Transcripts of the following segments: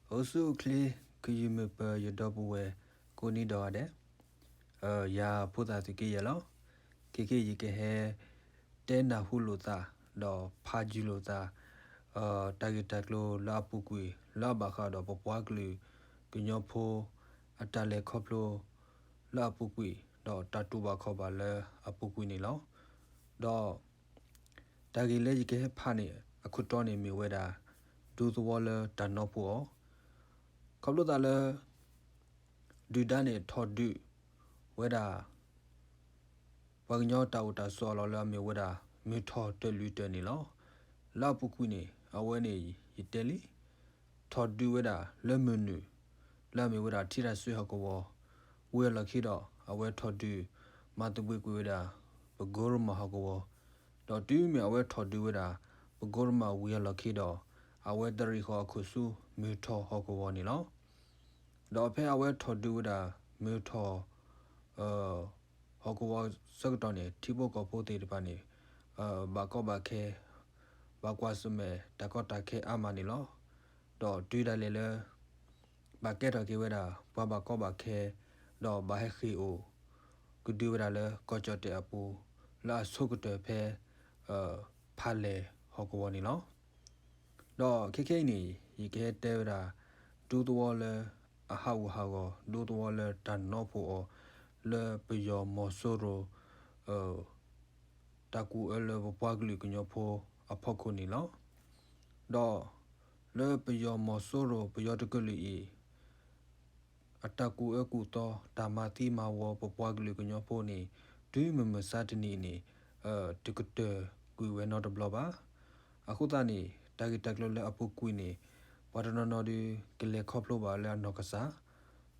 Also clear you me per your double way go need order. Ya put that to yellow. Kiki you can hear tena huluta do pajulota tagitaklo la pukui la bakado popwaglu gunyopo atale koplo la pukui do tatuba koba le apukui ni lo do tagile you can pane a kutoni mi weda do the waller tanopo koplo dale do dane todu weda Wagnyota uta solo la mi weda mi to te lute ni lo la pukui ni aweni iteli to do weda le menu la mi weda tira sui hakowo we la kido awe to do matubwe weda bagorma hakowo do do mi awe to do weda bagorma we la kido awe dari ho kusu mi to hakowo ni lo do pe awe to do weda mi to hakowo sakdone tipo ko pote de pani ba ko ba ke ba kwa sume ta ko ta ke amani lo do tu da le ba ke to ke weda ba ko ba ke do ba he khi o ku du weda le ko cho te apu la so ko te phe pha le ho ko ni lo do ke ni yi ke te weda du do le a ha go du do le tan no po le pe yo mo so ro taku ele bo pagli kunyo po apoko ni lo do le pe yo mo soro pe yo de kuli I ataku eku to tamati ma wo bo pagli kunyo po ni du me satni ni tikute ku we not blo ba akuta ni tagi taklo le apoko ni wadano no di kele khoplo ba le no kasa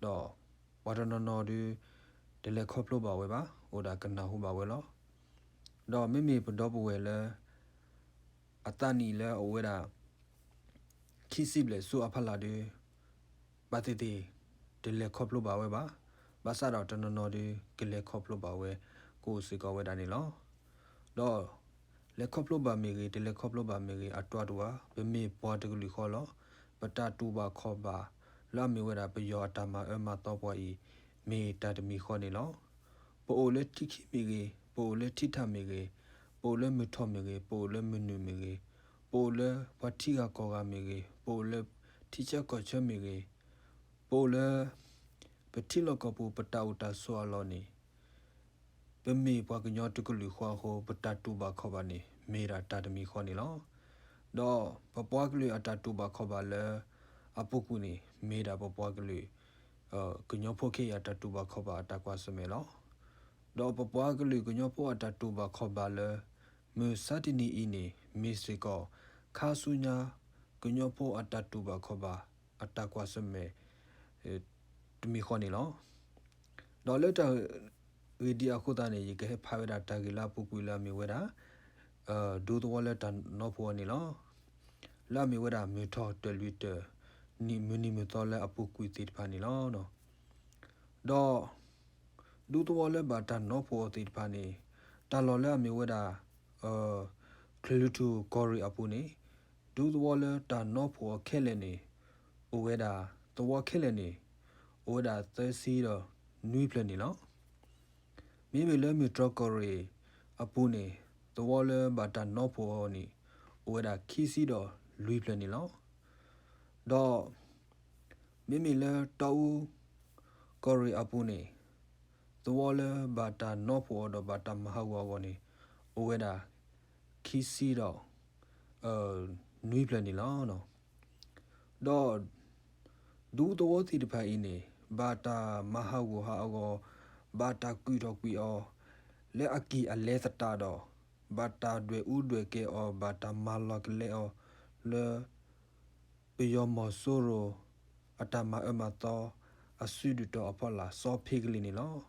do wadano no di dele khoplo ba we ba oda kana hu ba we lo do mimi do we le atani le oweda kisible so aphala de batete dele khoplo ba we ba basa do tono de kele khoplo ba we ko se ko weda ni lo do le khoplo ba me ge dele khoplo ba me ge atwa twa be me po de lu kho lo bata tu ba kho ba la me weda be yo atama ma to po I me ta de mi kho ni lo po o le tiki me ge po le tita me ge po le mi tho me ge po le mi nu me ge po le pati ga ko ga me ge po le teacher ko che me ge po le peti lo ko po pata uta so lo ni be me pa ga nyo to ku lu kho ho pata tu ba kho ba ni me ra ta de mi kho ni lo do pa po ga lu ata tu ba kho ba le apuku ni me ra pa po ga lu ku nyo pho ke ya ta tu ba kho ba ta kwa se me lo do pa po ga lu ku nyo pho ata tu ba kho ba le mu satini ini misiko khasunya kunyo po atatu ba khoba atakwa sme tumi khoni lo do leta widia khuda ne yi ke phaweda tagila pukuila mi weda do the wallet no po ni lo la mi weda mi tho telite ni muni mi to le apukui tit phani lo no do do the wallet ba ta no po tit phani ta lo le mi weda Klutu Kori Apuni, do the waller da no poor killeni, Ueda, the war killeni, Oda Thursday, Nui Planilo. Maybe let me draw Kori Apuni, the waller but da no poor ni, Oda Kisido, Lui Planilo. Do Mimi le Tau Kori Apuni, the waller but da no poor the batam Hawani, Oeda Kisido. Nui plani la no do do the what the pa ini bata mahawu ha go bata kui do kui o le aki a le ta do bata dwe u dwe ke o bata malak le o le piyo mo soro atama emato asudu to apola so pigli ni lo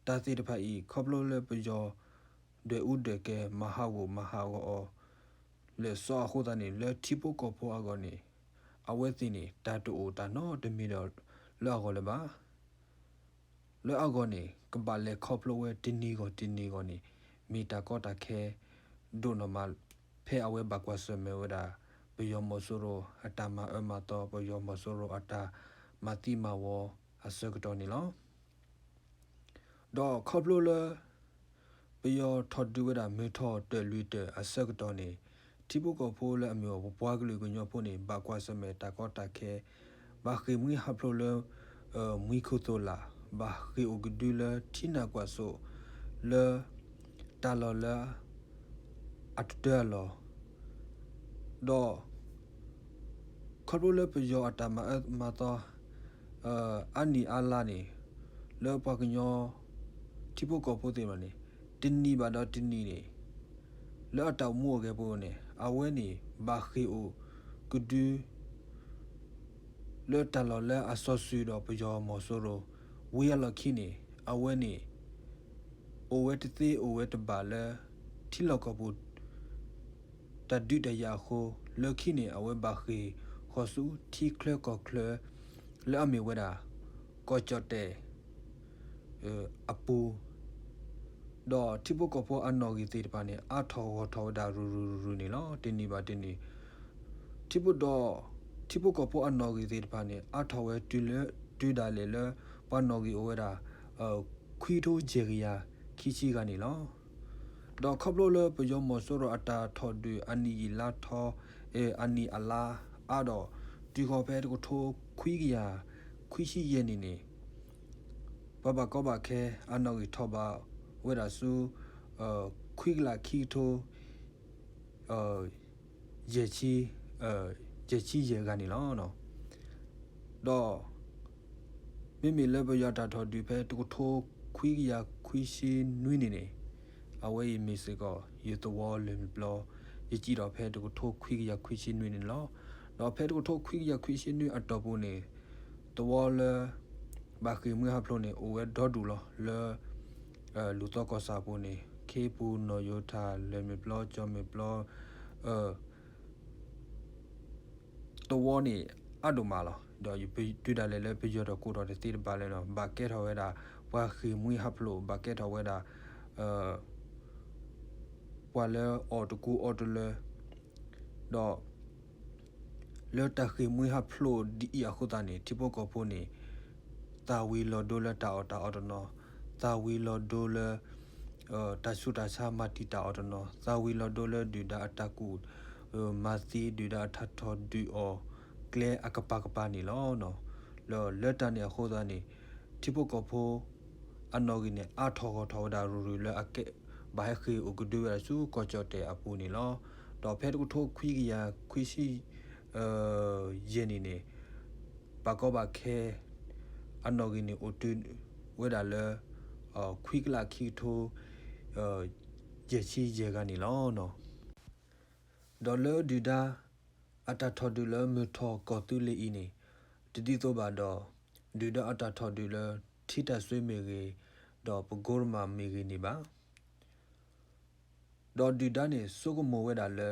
ta ti de pa I khoplo le piyo dwe u dwe ke mahawu o le so khoda ni le tipo ko po agoni awethi ni tatu o ta no de mi do le agole ba le agoni kba le khoplo we tini go ni mita ko ta khe do normal phe awe ba kwa so me wada ပယောမဆိုရိုအတာမအမတော့ပယောမဆိုရိုအတာမတိမဝအစကတော်နီလောတော့ခေါပလိုလပယောထော်ဒူဝဒမေထော်တယ်လူတဲ့အစကတော်နီတိပုကဖိုးလအမျိုးဘွားကလေးကညောဖို့နေဘာကွာစမဲတာကောတာခဲဘာခိမွေဟပလိုလမွေခုတိုလာဘာခိအိုဂဒူလတီနာကွာဆိုle ta lo la at de lo do kholo le pe yo atama ma to ani ala ni le pa knyo ti po ko po te ma ni tin ni ba do tin ni ni le ataw mo ke po ni a we ni ba khi o ku du le ta lo le a so su do pe yo mo so ro we ya lo khi ni a we ni o we te o we te ba le ti lo ko bu ta du de ya kho le khi ni a we ba khi kho su ti kle ko kle le a mi we da ko cho te a pu do ti po ko po an no gi te ba ni a tho ho tho da ru ni lo tin ni ba tin ni ti po do ti po ko po an no gi te ba ni a tho we tu da le le pa no gi o we daခွီထိုးဂျေရီယာခီချီကနေလောဒေါ်ခပလိုလပယောမဆိုရအတာထော်ဒူအနီလာထောအနီအလာအတော့ဒီခေါ်ဖဲတကိုထိုးခွီကရခွီရှိရဲ့နေနေဘဘကောဘခဲအနော်ကြီးထော်ပါဝဲတာဆူခွီကလာခီထိုးဂျေချီရဲ့ကနေလောနော်တော့မိမိလည်းပရတာထော်ဒီဖဲတကိုထိုးခွီကရခွီရှိနွိနေနေအဝဲမီစကောရတဝလင်ဘလရကြည့်တော့ဖဲတကိုထိုးခွီကရခွီရှိနွိနေလောတော့ဖဲတကိုထိုးခွီကရခွီရှိနွိအတော့ဘူးနေတဝလဘာခိမွေဟပလို့နေအိုဝဲဒေါ်ဒူလောလဲလူတော့ကောစာဘူးနေခေပူနော်ယိုထာလေမီဘလဂျောမီဘလတဝနေအဒူမာလောတော့ယူတွေ့တယ်လေပြရတော့ကိုတော့တိပါလဲတော့ဘာကက်ထော်ဝဲတာဘာခိမွေဟပလို့ဘာကက်ထော်ဝဲတာပွာလဲအော်တကူအော်တလဲတော့လော်တခိမွေဟပလို့ဒီအခုတန်နေတိပိုကောဖို့နေတာဝီလော်ဒိုလာတာအော်နော်တာဝီလော်ဒိုလာတဆူတာချာမတီတာအော်နော်တာဝီလော်ဒိုလာဒူဒါအတကူမာစီဒူဒါထထော်ဒူအော်ကလေအကပကပနီလောနော်လော်လက်တန်နေခိုးသားနေတိပိုကောဖို့အနော်ကြီးနေအထောဒါရူလအကဲဘာခိဥကဒူရဆူကောချတေအပူနီလောတော့ဖဲတကူထိုးခွီကရခွီရှိယင်းနေဘာကောဘာခဲအနော်ကြီးနေအိုတူဝဲဒါလဲခွီကလာခီထိုဂျေချီဂျေကနေလောနော်ဒေါ်လောဒူဒါအတထော်ဒူလမထော်ကောတူလီအီနေတတိတော့ပါတော့ဒူဒါအတထော်ဒူလထိတဆွေးမေကြီးတော့ပဂိုရမာမေကြီးနေပါတော့ဒူဒါနေစုကမောဝဲတာလဲ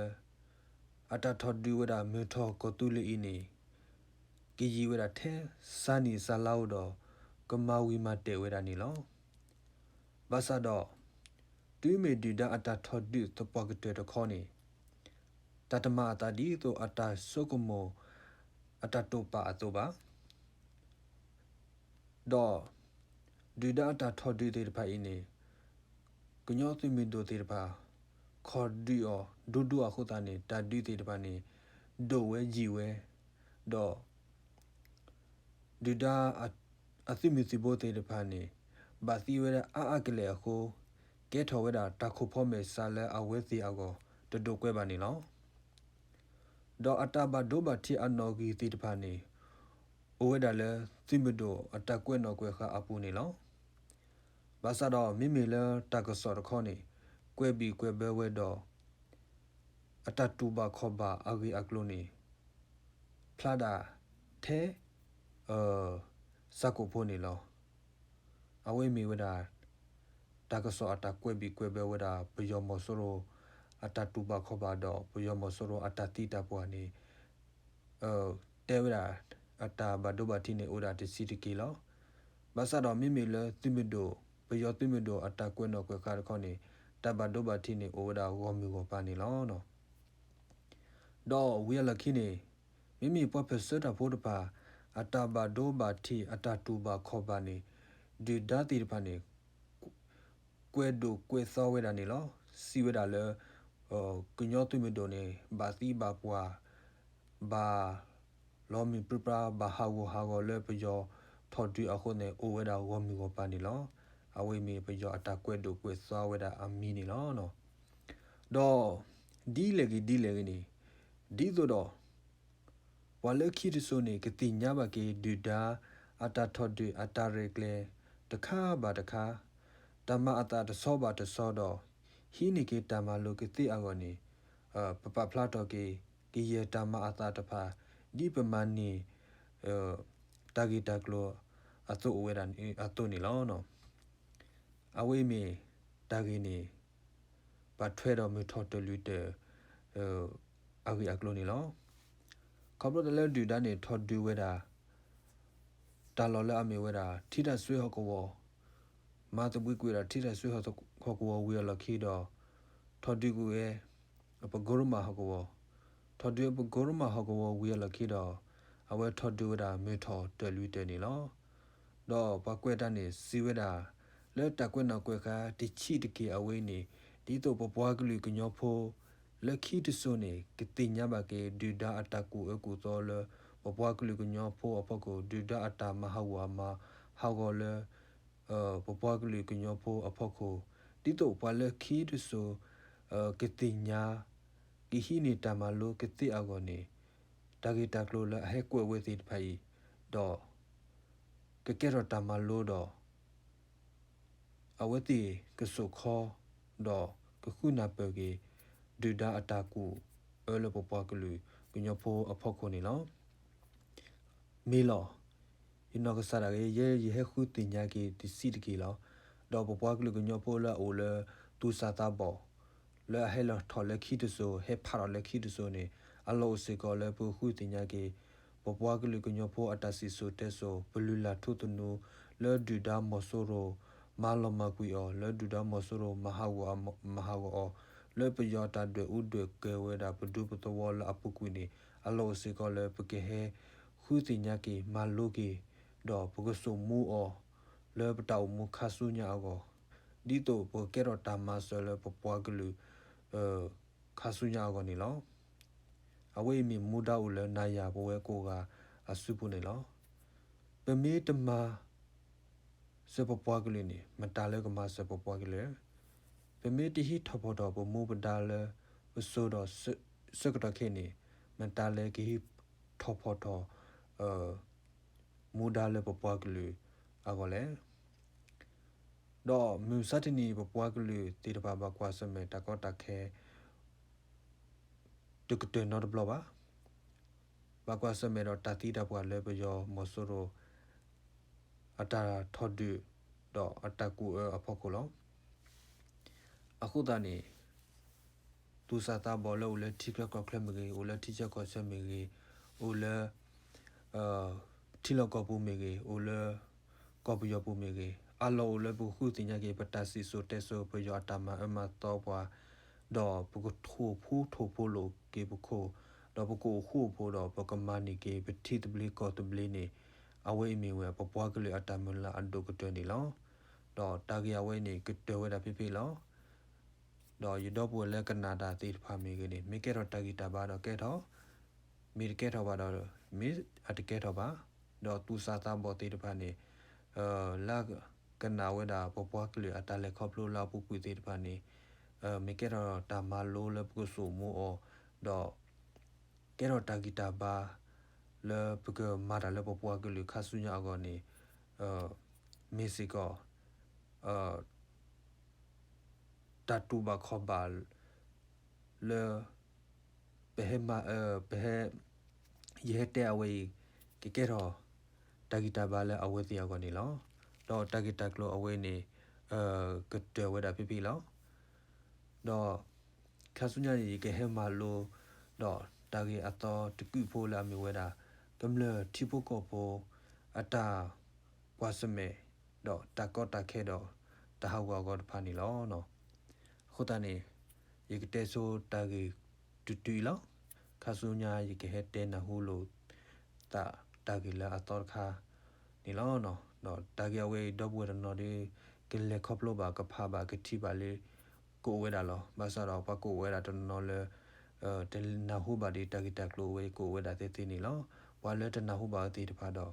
အတထော်ဒူဝဲတာမထော်ကောတူလီအီနေကီဂျီဝဲတာထဲစာနီဆာလောက်တော့ကမာဝီမတဲဝဲတာနေလောဘာသာတော့တူမေဒူဒါအတထော်ဒူတပကတဲ့တခေါနေတတမအတဒီတော့အတစုကမောအတတောပါအတောပါတော့ဒူဒါတာထော်ဒူတဲ့ဖိုင်နေကညောသိမီဒိုတဲ့ပါခေါ်ဒီအောဒူဒူအခုတန်နေတာဒူတဲ့ပါနေဒိုဝဲဂျီဝဲတော့ဒူဒါအသိမီစီဘိုတဲ့ပါနေဘာစီဝဲအာကလေအခုကဲထော်ဝဲတာတခုဖို့မဲ့ဆာလဲအဝဲစီအကောတဒိုကွဲပါနေလောတော့အတဘဒိုဘတီအနော်ဂီတိတပါနေအိုဝဲဒါလဲသိမဒိုအတကွဲ့နော်ကွဲခါအပူနေလောဘာသာတော့မိမိလဲတကစော်ခေါနေကွဲပြီးကွဲဘဲဝဲတော့အတတူဘခောဘာအဂီအကလိုနေဖလာဒါထဲစကုဖို့နေလောအဝဲမီဝဲဒါတကစောအတကွဲပြီးကွဲဘဲဝဲဒါပယောမောဆိုရိုအတတူဘခောဘာတော့ပယောမောဆိုရိုအတတိတပွားနေတဲဝဲဒါအတာဘဒိုဘတီနေအိုဒါတစီတကီလောဘာသာတော့မိမိလဲသိမဒိုပယောသိမဒိုအတာကွဲ့နော်ကွဲခါခေါနေတဘဒိုဘတီနေအိုဒါဝမီကိုပါနေလောနော် တော့ဝီလခိနေမိမိပွက်ဖစတာဖို့တပါအတာဘာဒိုဘာတီအတာတူဘာခေါ်ပါနေဒီဓာတိတပါနေကွဲဒိုကွဲသောဝဲတာနေလောစီဝဲတာလဲကညောတုမီဒိုနေဘာတိဘာပွာဘာလောမီပပဘာဟာဝဟာဂောလဲပယောထော်တူအခုနေအိုဝဲတာဝမီကိုပါနေလောအဝေးမီပယောအတာကွဲဒိုကွဲသောဝဲတာအမီနေလောနော်တော့ဒီလေကြီးနေဒီဆိုတော့ဝါလခိတဆိုနေကတိညာဘကေဒူဒါအတာထော်ဒူအတာရေကလေတခါဘာတခါတမအတာတဆောဘာတဆောတော့ဟီနီကေတမလိုကတိအကောနေပပဖလာတော့ကေရတမအတာတဖာဒီပမနီတာဂီတာကလိုအတုဝဲရန်အတုနေလောနော်အဝေးမီတာဂီနေပတ်ထွဲတော်မီထော်တလူတဲ့အဂီအကလိုနေလောခေါပလိုတလဲဒူဒါနေထော်ဒူဝဲတာတာလော်လဲအမေဝဲတာထိတဆွေဟကောမာတပွေကွေတာထိတဆွေဟကောဝီလခီတော့ထော်ဒူကိုရဲ့ပဂိုရမဟကောထော်ဒူပဂိုရမဟကောဝီလခီတော့အဝဲထော်ဒူဝဲတာမေထော်တလူတဲ့နေလောတော့ပကွဲတန်းနေစီဝဲတာလဲတကွဲ့နောက်ကွဲခါတီချီတကေအဝေးနေဒီတော့ပပွားကလူကညောဖိုးလက်ခီတဆိုနေကတိညာဘကေဒူဒါအတကူအကူတော်လပပွားကလူကညောဖိုးအဖို့ကိုဒူဒါအတာမဟဝါမဟောကောလပပွားကလူကညောဖိုးအဖို့ကိုဒီတော့ပွားလက်ခီတဆိုကတိညာကိဟိနေတာမလိုကတိအကောနေတာဂီတာကလိုလဟဲကွဲဝဲစီတဖိုင်တော့ကကဲရတာမလိုတော့အဝတိကဆုခောတော့ကခုနာပကေဒူဒါအတာကူအလပပကလူကညဖိုအဖို့ကိုနေလောမီလောယနောကစားရyeဟခုတင်ညာကေတစီတကေလောတော့ပပကလူကညဖိုလာအိုလတူစာတာဘောလဲဟဲလထော်လက်ခီတဆိုဟဲဖာရလက်ခီတဆိုနေအလောစေကောလဲပခုတင်ညာကေပပကလူကညဖိုအတစီဆိုတဲဆိုဘလူလာထုတနူလဲဒူဒါမောဆိုရိုမာလမကွီအောလဲဒူဒါမောဆိုရိုမဟာဝမဟာဝအောလဲပယောတာတွေဥတွေကဲဝဲတာပဒုပတဝလအပုကွီနေအလောစေကောလဲပကေဟဲခုတင်ညာကေမာလိုကေတော့ပကဆုမူအောလဲပတောက်မူခါဆုညာအောဒီတော့ပကေရတာမဆလဲပပွားကလူခါဆုညာအောနေလောအဝေးမီမူဒါဦးလဲနာယာဘဝဲကိုကအစုပုနေလောပမေတမစပပွားကလေးနေမတားလဲကမစပပွားကလေးပမေတဟိထဖို့တော့ဘမူပဒါလဲဝဆိုတော့စကတခေနေမတားလဲကဟိထဖို့တော့မူဒါလဲပပွားကလေးအကောလဲတော့မြူစတနီပပွားကလေးတေတပါပါကွာစမဲတကောတခဲတကတဲ့နော်ဘလပါဘာကွာစမဲတော့တတိတပွားလဲပယောမဆိုတော့အတာထော်ဒူတော့အတကူအဖို့ကိုလောအခုတည်းနေသူစာတာဘောလောလဲတိကကကလမကြီးဦးလဲတိချကောဆမကြီးဦးလဲတီလောကပူမကြီးဦးလဲကောပယောပူမကြီးအလောလဲဘူးခုတင်ညာကြီးပတစီဆိုတဲဆိုပယောတမအမတော့ပွားတော့ပုကထိုးဖူးထိုးဖို့လို့ကေပုခိုတော့ပုကိုခုဖို့တော့ပကမနီကေပတိတဘလီကောတဘလီနေအဝေးမီဝဲပပွားကလေးအတမလာအဒုကတွနေလောတော့တာဂီယဝဲနေကတဝဲတာပြပြလောတော့ရတော့ပွဲလဲကနာဒါတိဖာမီကနေမိကေတော့တာဂီတာဘာတော့ကဲတော့မီကေတော့ဘာတော့မီအတကဲတော့ဘာတော့သူစာတာဘောတိတဖာနေလာကနာဝဲတာပပွားကလေးအတလဲခေါပလိုလာပုကွေတိတဖာနေမိကေတော့တာမလိုလဲပုဆုမို့တော့ကဲတော့တာဂီတာဘာလဲပကမာတာလဲပပွားကလေးခါဆုညာကောနေမီစီကောတတူဘခဘလလေဘဟမဘဟယေတဲအဝေးကေရောတဂီတာဘာလဲအဝေးတရားကနေလောတော့တဂီတာကလိုအဝေးနေကတဝဲတာပြပြလောတော့ခါဆုညာရီကေဟမလိုတော့တဂီအတော်တကူဖိုလာမြဝဲတာကမ္လတီပိုကောပိုအတာပွားစမဲတော့တကောတခဲတော့တဟောကောဖာနီလောနော်ခုတနေရေကတဲဆိုတာဂီတူတူလောက ခါဆူညာရေကဟဲတဲနဟူလိုတာဂီလာအတော်ခါနီလောနော်တော့တာဂီဝေဒဘဝရနော်ဒီကလေခေါပလိုပါကဖာပါကတိပါလေကိုဝဲတာလောဘာသာတော့ပကိုဝဲတာတနော်လေတနဟူပါဒီတာဂီတကလိုဝဲကိုဝဲတာတေနီလောဝါလဲတနဟူပါတီတဖာတော့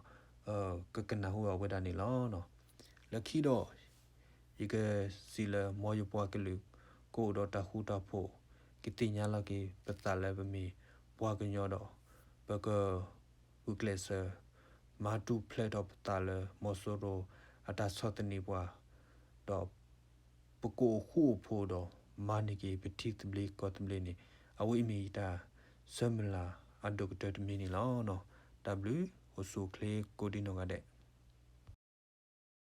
ကနဟူဝဲတာနီလောနော်လက်ခီတော့ရေကစီလမောယပွားကလူကိုတော့တဟူတဖို့ကတိညာလကေပတလည်းပမီဘွားကညောတော့ဘကဥကလဆာမာတူဖလက်တော့တလည်းမောဆိုရိုအတာဆော့တနီဘွားတော့ပကိုခုဖို့တော့မာနီကေပတိတဘလီကောတဘလီနီအဝိမီတာဆမလာအဒုကတမီနီလောနော် W ဟိုဆူကလေကိုဒီနောကတဲ့